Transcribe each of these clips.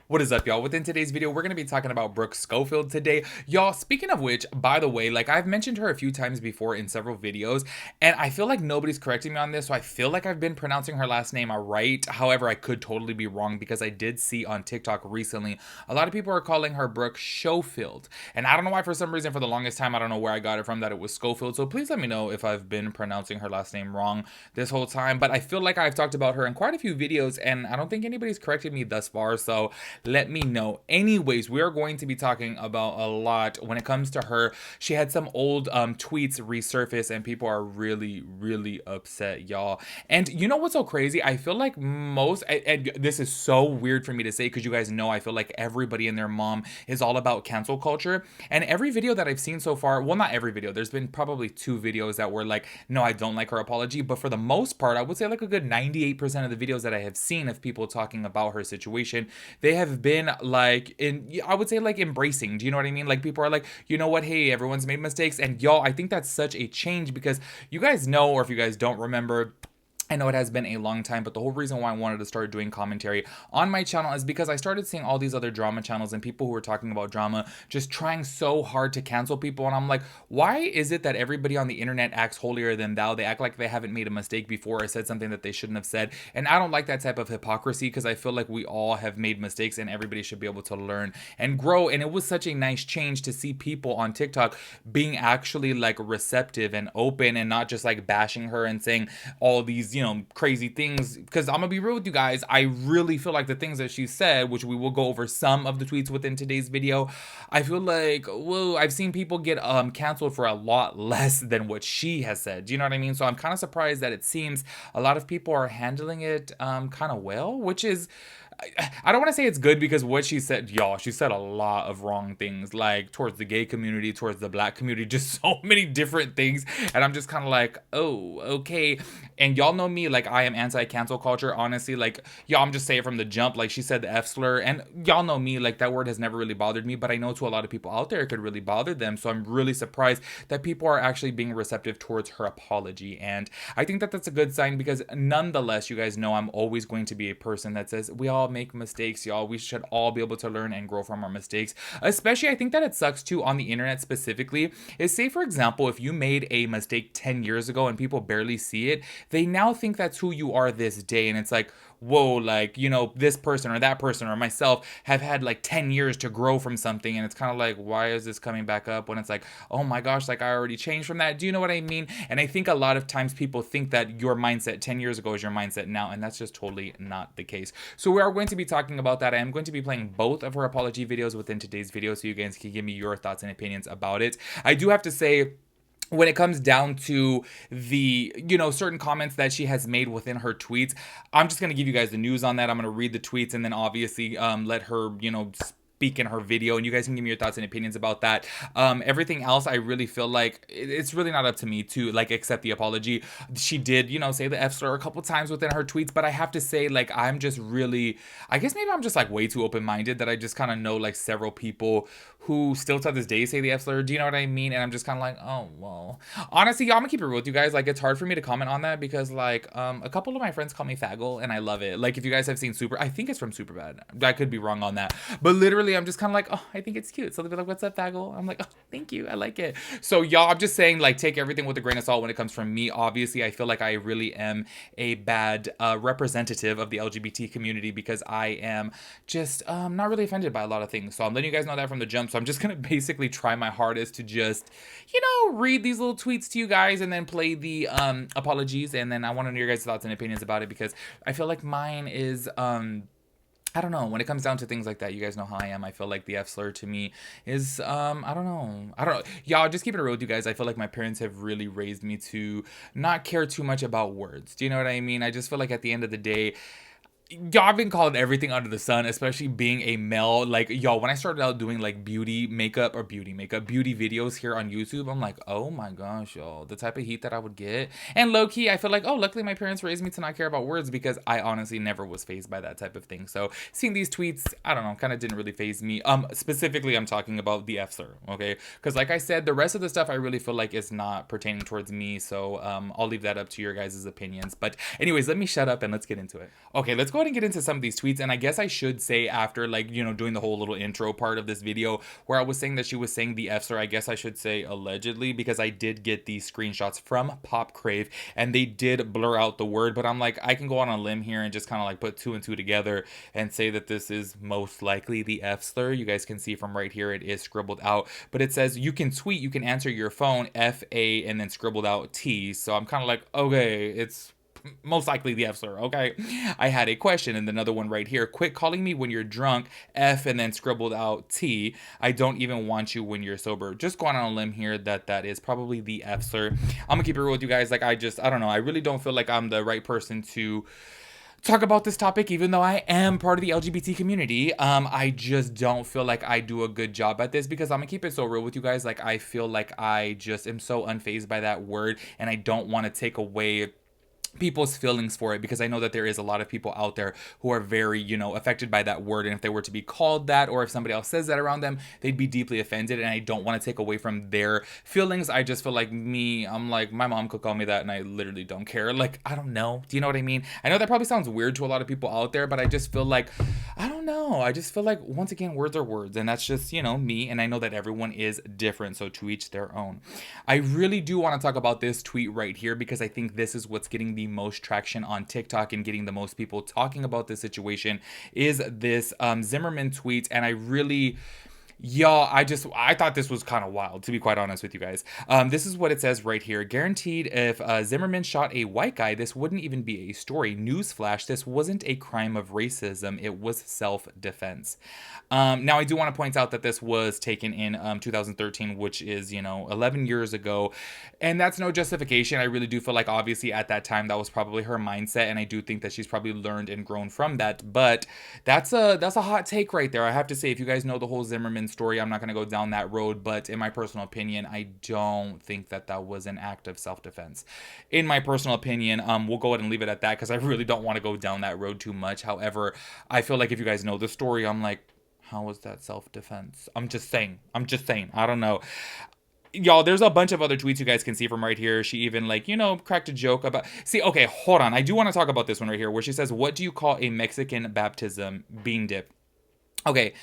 What is up, y'all? Within today's video, we're going to be talking about Brooke Schofield today. Y'all, speaking of which, by the way, like I've mentioned her a few times before in several videos, and I feel like nobody's correcting me on this, so I feel like I've been pronouncing her last name right. However, I could totally be wrong because I did see on TikTok recently, a lot of people are calling her Brooke Schofield. And I don't know why, for some reason, for the longest time, I don't know where I got it from, that it was Schofield. So please let me know if I've been pronouncing her last name wrong this whole time. But I feel like I've talked about her in quite a few videos, and I don't think anybody's corrected me thus far, so let me know. Anyways, we are going to be talking about a lot when it comes to her. She had some old tweets resurface, and people are really upset, y'all. And you know what's so crazy? I feel like and this is so weird for me to say because you guys know I feel like everybody and their mom is all about cancel culture. And every video that I've seen so far, well, not every video, there's been probably 2 videos that were like, no, I don't like her apology. But for the most part, I would say like a good 98% of the videos that I have seen of people talking about her situation, they have been like I would say like embracing. Do you know what I mean? Like people are like, you know what? Hey, everyone's made mistakes. And y'all, I think that's such a change because you guys know, or if you guys don't remember, I know it has been a long time, but the whole reason why I wanted to start doing commentary on my channel is because I started seeing all these other drama channels and people who were talking about drama just trying so hard to cancel people. And I'm like, why is it that everybody on the internet acts holier than thou? They act like they haven't made a mistake before or said something that they shouldn't have said. And I don't like that type of hypocrisy because I feel like we all have made mistakes and everybody should be able to learn and grow. And it was such a nice change to see people on TikTok being actually like receptive and open and not just like bashing her and saying all these, crazy things. Because I'm gonna be real with you guys, I really feel like the things that she said, which we will go over some of the tweets within today's video, I feel like, whoa, I've seen people get canceled for a lot less than what she has said. Do you know what I mean? So I'm kind of surprised that it seems a lot of people are handling it kind of well, which is, I don't want to say it's good because what she said, y'all, she said a lot of wrong things, like towards the gay community, towards the black community, just so many different things. And I'm just kind of like, oh, okay. And y'all know me, like I am anti-cancel culture, honestly. Like, y'all, I'm just saying from the jump, like she said the F slur. And y'all know me, like that word has never really bothered me, but I know to a lot of people out there it could really bother them. So I'm really surprised that people are actually being receptive towards her apology. And I think that that's a good sign because nonetheless, you guys know I'm always going to be a person that says we all make mistakes, y'all. We should all be able to learn and grow from our mistakes. Especially, I think that it sucks too on the internet specifically is, say for example, if you made a mistake 10 years ago and people barely see it, they now think that's who you are this day. And it's like, whoa, like, this person or that person or myself have had like 10 years to grow from something. And it's kind of like, why is this coming back up when it's like, oh my gosh, like I already changed from that. Do you know what I mean? And I think a lot of times people think that your mindset 10 years ago is your mindset now. And that's just totally not the case. So we are going to be talking about that. I am going to be playing both of her apology videos within today's video so you guys can give me your thoughts and opinions about it. I do have to say, when it comes down to the, certain comments that she has made within her tweets, I'm just going to give you guys the news on that. I'm going to read the tweets and then obviously let her, speak in her video, and you guys can give me your thoughts and opinions about that. Everything else, I really feel like it's really not up to me to like accept the apology. She did, say the F slur a couple times within her tweets, but I have to say, like, I'm just really, I guess maybe I'm just like way too open-minded that I just kind of know like several people who still to this day say the F slur. Do you know what I mean? And I'm just kind of like, oh, well, honestly, I'm gonna keep it real with you guys. Like, it's hard for me to comment on that because like a couple of my friends call me faggle and I love it. Like, if you guys have seen I think it's from Superbad. I could be wrong on that, but literally I'm just kind of like, oh, I think it's cute. So they'll be like, what's up, faggle? I'm like, oh, thank you, I like it. So y'all, I'm just saying, like, take everything with a grain of salt when it comes from me. Obviously, I feel like I really am a bad representative of the LGBT community because I am just not really offended by a lot of things. So I'm letting you guys know that from the jump. So I'm just gonna basically try my hardest to just, read these little tweets to you guys and then play the apologies, and then I want to know your guys' thoughts and opinions about it because I feel like mine is I don't know. When it comes down to things like that, you guys know how I am. I feel like the F slur to me is, I don't know. Y'all, just keep it real with you guys. I feel like my parents have really raised me to not care too much about words. Do you know what I mean? I just feel like at the end of the day, y'all, I've been called everything under the sun, especially being a male. Like, y'all, when I started out doing like beauty videos here on YouTube, I'm like, oh my gosh, y'all, the type of heat that I would get. And low key, I feel like, oh, luckily my parents raised me to not care about words because I honestly never was fazed by that type of thing. So seeing these tweets, I don't know, kind of didn't really faze me. Specifically, I'm talking about the F slur, okay? Because like I said, the rest of the stuff I really feel like is not pertaining towards me. So I'll leave that up to your guys' opinions. But anyways, let me shut up and let's get into it. Okay, let's go go ahead and get into some of these tweets. And I guess I should say, after, like, you know, doing the whole little intro part of this video where I was saying that she was saying the F slur, I guess I should say allegedly, because I did get these screenshots from Pop Crave and they did blur out the word. But I'm like, I can go on a limb here and just kind of like put two and two together and say that this is most likely the F slur. You guys can see from right here, it is scribbled out, but it says you can tweet, you can answer your phone, FA, and then scribbled out T. So I'm kind of like, okay, it's most likely the F slur. Okay, I had a question, and another one right here: quit calling me when you're drunk, F, and then scribbled out T. I don't even want you when you're sober. Just going on a limb here that is probably the F slur. I'm gonna keep it real with you guys. Like, I don't know, I really don't feel like I'm the right person to talk about this topic, even though I am part of the LGBT community. I just don't feel like I do a good job at this, because I'm gonna keep it so real with you guys. Like, I feel like I just am so unfazed by that word, and I don't want to take away people's feelings for it, because I know that there is a lot of people out there who are very, you know, affected by that word, and if they were to be called that, or if somebody else says that around them, they'd be deeply offended, and I don't want to take away from their feelings. I just feel like I'm like, my mom could call me that and I literally don't care. Like, I don't know, do you know what I mean? I know that probably sounds weird to a lot of people out there, but I just feel like, I don't know, I just feel like, once again, words are words, and that's just, you know, me, and I know that everyone is different, so to each their own. I really do want to talk about this tweet right here, because I think this is what's getting the most traction on TikTok and getting the most people talking about this situation, is this Zimmerman tweet. And I really, y'all, I thought this was kind of wild, to be quite honest with you guys. This is what it says right here. Guaranteed, if Zimmerman shot a white guy, this wouldn't even be a story. Newsflash, this wasn't a crime of racism. It was self-defense. Now, I do want to point out that this was taken in 2013, which is, you know, 11 years ago. And that's no justification. I really do feel like, obviously, at that time, that was probably her mindset. And I do think that she's probably learned and grown from that. But that's a hot take right there. I have to say, if you guys know the whole Zimmerman story, I'm not going to go down that road, but in my personal opinion, I don't think that that was an act of self-defense. In my personal opinion, we'll go ahead and leave it at that, because I really don't want to go down that road too much. However, I feel like if you guys know the story, I'm like, how was that self-defense? I'm just saying, I don't know. Y'all, there's a bunch of other tweets you guys can see from right here. She even, like, you know, cracked a joke about, see, okay, hold on, I do want to talk about this one right here, where she says, what do you call a Mexican baptism? Bean dip. Okay,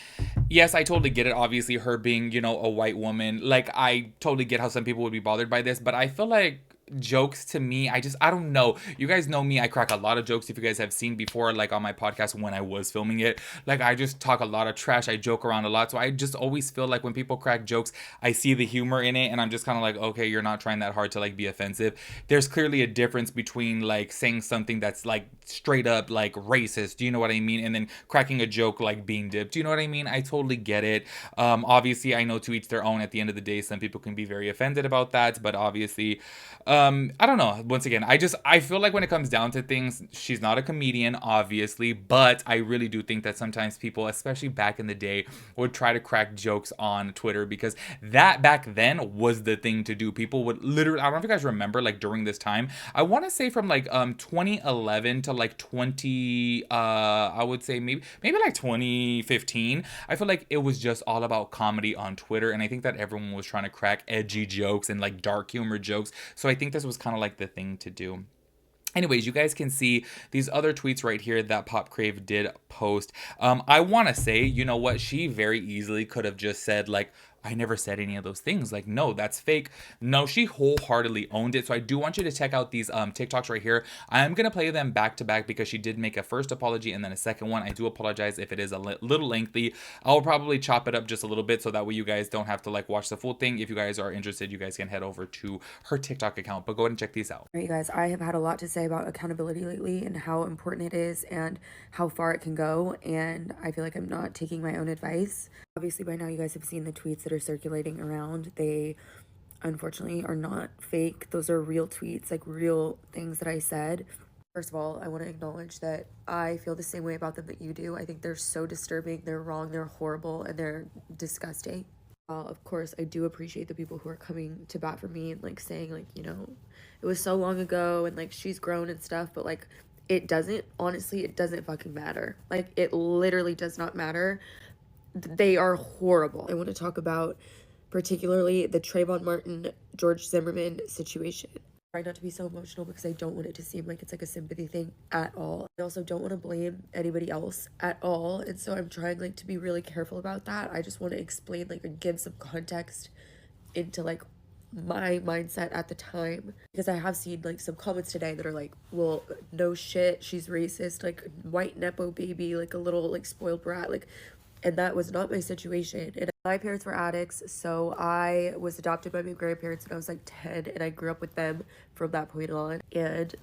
yes, I totally get it. Obviously, her being, you know, a white woman, like, I totally get how some people would be bothered by this, but I feel like jokes, to me, I don't know. You guys know me, I crack a lot of jokes. If you guys have seen before, like on my podcast when I was filming it, like, I just talk a lot of trash, I joke around a lot. So I just always feel like when people crack jokes, I see the humor in it, and I'm just kind of like, okay, you're not trying that hard to, like, be offensive. There's clearly a difference between, like, saying something that's, like, straight up, like, racist, do you know what I mean, and then cracking a joke like being dipped, do you know what I mean? I totally get it. Obviously, I know to each their own. At the end of the day, some people can be very offended about that, but obviously, I don't know. Once again, I feel like when it comes down to things, she's not a comedian, obviously, but I really do think that sometimes people, especially back in the day, would try to crack jokes on Twitter, because that back then was the thing to do. People would literally, I don't know if you guys remember, like, during this time, I want to say from like 2011 to like 20 I would say maybe like 2015, I feel like it was just all about comedy on Twitter, and I think that everyone was trying to crack edgy jokes and, like, dark humor jokes. So I think this was kind of like the thing to do. Anyways, you guys can see these other tweets right here that Pop Crave did post. I want to say, you know what? She very easily could have just said, like, I never said any of those things. Like, no, that's fake. No, she wholeheartedly owned it. So I do want you to check out these TikToks right here. I'm going to play them back to back, because she did make a first apology and then a second one. I do apologize if it is a little lengthy. I'll probably chop it up just a little bit, so that way you guys don't have to, like, watch the full thing. If you guys are interested, you guys can head over to her TikTok account. But go ahead and check these out. All right, you guys, I have had a lot to say about accountability lately and how important it is and how far it can go. And I feel like I'm not taking my own advice. Obviously, by now you guys have seen the tweets that are circulating around. They unfortunately are not fake. Those are real tweets, like real things that I said. First of all, I want to acknowledge that I feel the same way about them that you do. I think they're so disturbing, they're wrong, they're horrible, and they're disgusting. Of course, I do appreciate the people who are coming to bat for me and, like, saying, like, you know, it was so long ago and, like, she's grown and stuff, but, like, it doesn't fucking matter. Like, it literally does not matter. They are horrible. I want to talk about particularly the Trayvon Martin, George Zimmerman situation. Try not to be so emotional because I don't want it to seem like it's like a sympathy thing at all. I also don't want to blame anybody else at all. And so I'm trying like to be really careful about that. I just want to explain like and give some context into like my mindset at the time, because I have seen like some comments today that are like, well, no shit, she's racist, like white nepo baby, like a little like spoiled brat, like, and that was not my situation. And my parents were addicts, so I was adopted by my grandparents when I was like 10, and I grew up with them from that point on. And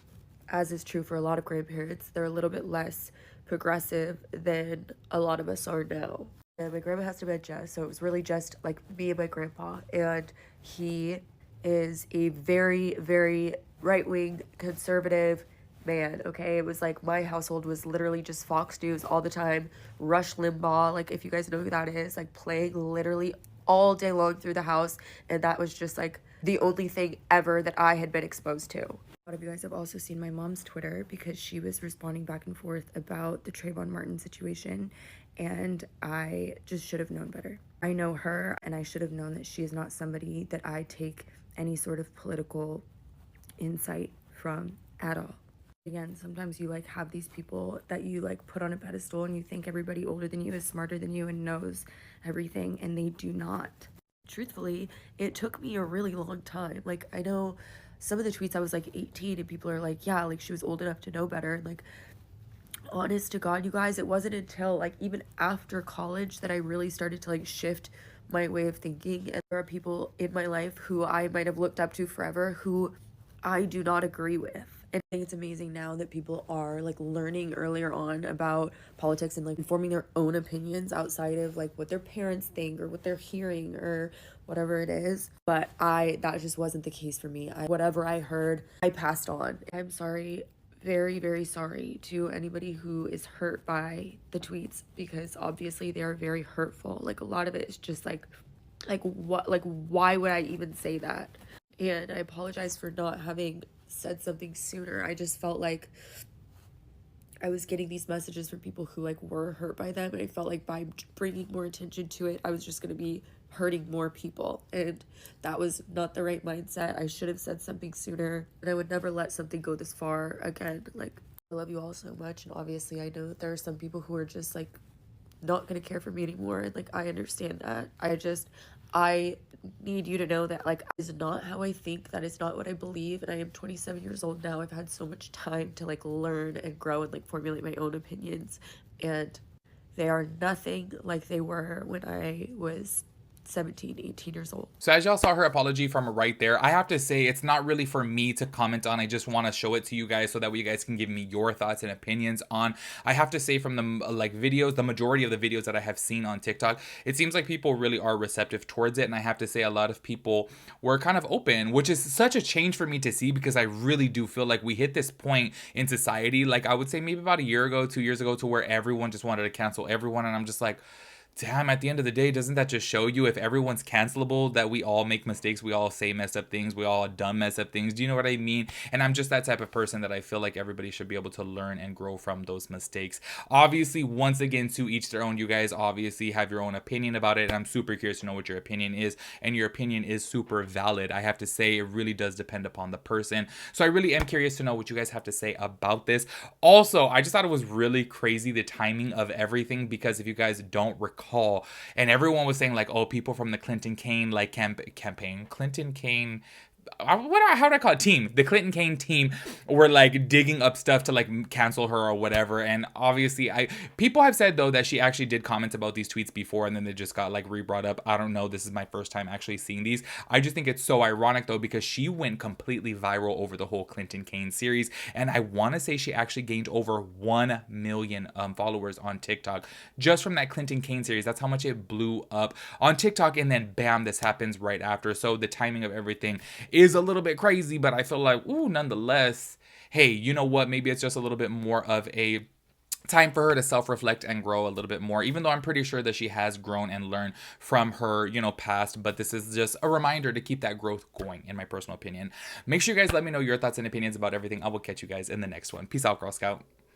as is true for a lot of grandparents, they're a little bit less progressive than a lot of us are now. And my grandma has dementia, so it was really just like me and my grandpa. And he is a very, very right wing conservative man, okay? It was like my household was literally just Fox News all the time, Rush Limbaugh, like if you guys know who that is, like playing literally all day long through the house. And that was just like the only thing ever that I had been exposed to. A lot of you guys have also seen my mom's Twitter because she was responding back and forth about the Trayvon Martin situation, and I just should have known better. I know her, and I should have known that she is not somebody that I take any sort of political insight from at all. Again, sometimes you like have these people that you like put on a pedestal and you think everybody older than you is smarter than you and knows everything, and they do not. Truthfully, it took me a really long time. Like, I know some of the tweets I was like 18 and people are like, yeah, like she was old enough to know better. And like, honest to God, you guys, it wasn't until like even after college that I really started to like shift my way of thinking. And there are people in my life who I might have looked up to forever who I do not agree with. And I think it's amazing now that people are like learning earlier on about politics and like forming their own opinions outside of like what their parents think or what they're hearing or whatever it is. But that just wasn't the case for me. Whatever I heard, I passed on. I'm sorry, very, very sorry to anybody who is hurt by the tweets, because obviously they are very hurtful. Like a lot of it is just like what, like why would I even say that? And I apologize for not having said something sooner. I just felt like I was getting these messages from people who like were hurt by them, and I felt like by bringing more attention to it, I was just going to be hurting more people, and that was not the right mindset. I should have said something sooner, and I would never let something go this far again. Like, I love you all so much, and obviously I know that there are some people who are just like not gonna care for me anymore, and like I understand that. I need you to know that like is not how I think, that is not what I believe, and I am 27 years old now. I've had so much time to like learn and grow and like formulate my own opinions, and they are nothing like they were when I was 17, 18 years old. So as y'all saw her apology from right there, I have to say it's not really for me to comment on. I just want to show it to you guys so that way you guys can give me your thoughts and opinions on. I have to say from the like videos, the majority of the videos that I have seen on TikTok, it seems like people really are receptive towards it. And I have to say a lot of people were kind of open, which is such a change for me to see, because I really do feel like we hit this point in society, like I would say maybe about a year ago, 2 years ago, to where everyone just wanted to cancel everyone. And I'm just like, damn, at the end of the day, doesn't that just show you if everyone's cancelable that we all make mistakes, we all say messed up things, we all dumb messed up things? Do you know what I mean? And I'm just that type of person that I feel like everybody should be able to learn and grow from those mistakes. Obviously, once again, to each their own. You guys obviously have your own opinion about it, and I'm super curious to know what your opinion is, and your opinion is super valid. I have to say it really does depend upon the person. So I really am curious to know what you guys have to say about this. Also, I just thought it was really crazy the timing of everything, because if you guys don't recall, and everyone was saying like, oh, people from the Clinton Kane like campaign, Clinton Kane, how do I call it, team, the Clinton Kane team, were like digging up stuff to like cancel her or whatever. And obviously people have said though that she actually did comment about these tweets before, and then they just got like re-brought up. I don't know, this is my first time actually seeing these. I just think it's so ironic though, because she went completely viral over the whole Clinton Kane series, and I want to say she actually gained over 1 million followers on TikTok just from that Clinton Kane series. That's how much it blew up on TikTok, and then bam, this happens right after. So the timing of everything is a little bit crazy, but I feel like, ooh, nonetheless, hey, you know what? Maybe it's just a little bit more of a time for her to self-reflect and grow a little bit more, even though I'm pretty sure that she has grown and learned from her, past. But this is just a reminder to keep that growth going, in my personal opinion. Make sure you guys let me know your thoughts and opinions about everything. I will catch you guys in the next one. Peace out, Girl Scout.